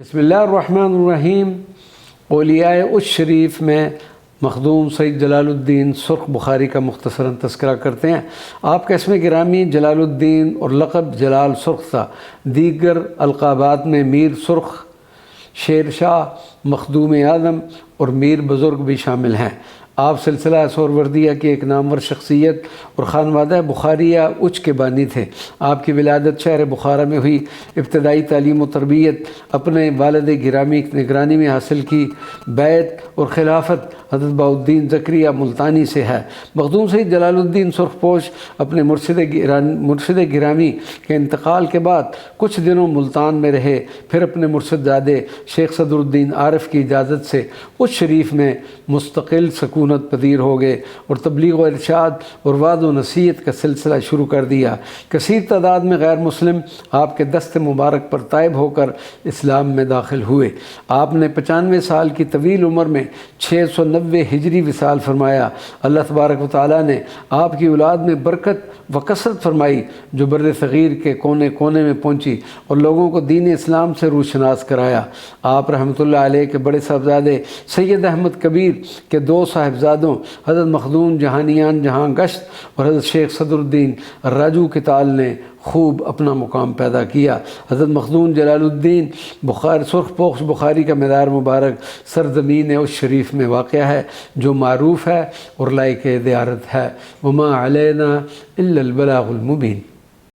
بسم اللہ الرحمن الرحیم۔ اولیاء اس شریف میں مخدوم سید جلال الدین سرخ بخاری کا مختصراً تذکرہ کرتے ہیں۔ آپ کا اسم گرامی جلال الدین اور لقب جلال سرخ تھا۔ دیگر القابات میں میر سرخ، شیر شاہ، مخدوم اعظم اور میر بزرگ بھی شامل ہیں۔ آپ سلسلہ سہروردیہ کی ایک نامور شخصیت اور خانوادہ بخاریہ اچ کے بانی تھے۔ آپ کی ولادت شہر بخارا میں ہوئی۔ ابتدائی تعلیم و تربیت اپنے والد گرامی کی نگرانی میں حاصل کی۔ بیعت اور خلافت حضرت بہاؤالدین زکریہ ملتانی سے ہے۔ مخدوم سید جلال الدین سرخ پوش اپنے مرشد گرامی کے انتقال کے بعد کچھ دنوں ملتان میں رہے، پھر اپنے مرشد زادے شیخ صدر الدین عارف کی اجازت سے اس شریف میں مستقل سکونت پذیر ہو گئے اور تبلیغ و ارشاد اور وعظ و نصیحت کا سلسلہ شروع کر دیا۔ کثیر تعداد میں غیر مسلم آپ کے دست مبارک پر طائب ہو کر اسلام میں داخل ہوئے۔ آپ نے 95 سال کی طویل عمر میں 690 ہجری وصال فرمایا۔ اللہ تبارک و تعالیٰ نے آپ کی اولاد میں برکت و کثرت فرمائی، جو بر صغیر کے کونے کونے میں پہنچی اور لوگوں کو دین اسلام سے روشناس کرایا۔ آپ رحمۃ اللہ علیہ کے بڑے صاحبزادے سید احمد کبیر کے دو صاحبزادوں حضرت مخدوم جہانیان جہاں گشت اور حضرت شیخ صدر الدین راجو کتال نے خوب اپنا مقام پیدا کیا۔ حضرت مخدوم جلال الدین سرخ پوش بخاری کا مدار مبارک سرزمین اس شریف میں واقع ہے، جو معروف ہے اور لائق زیارت ہے۔ وما علینا الا البلاغ المبین۔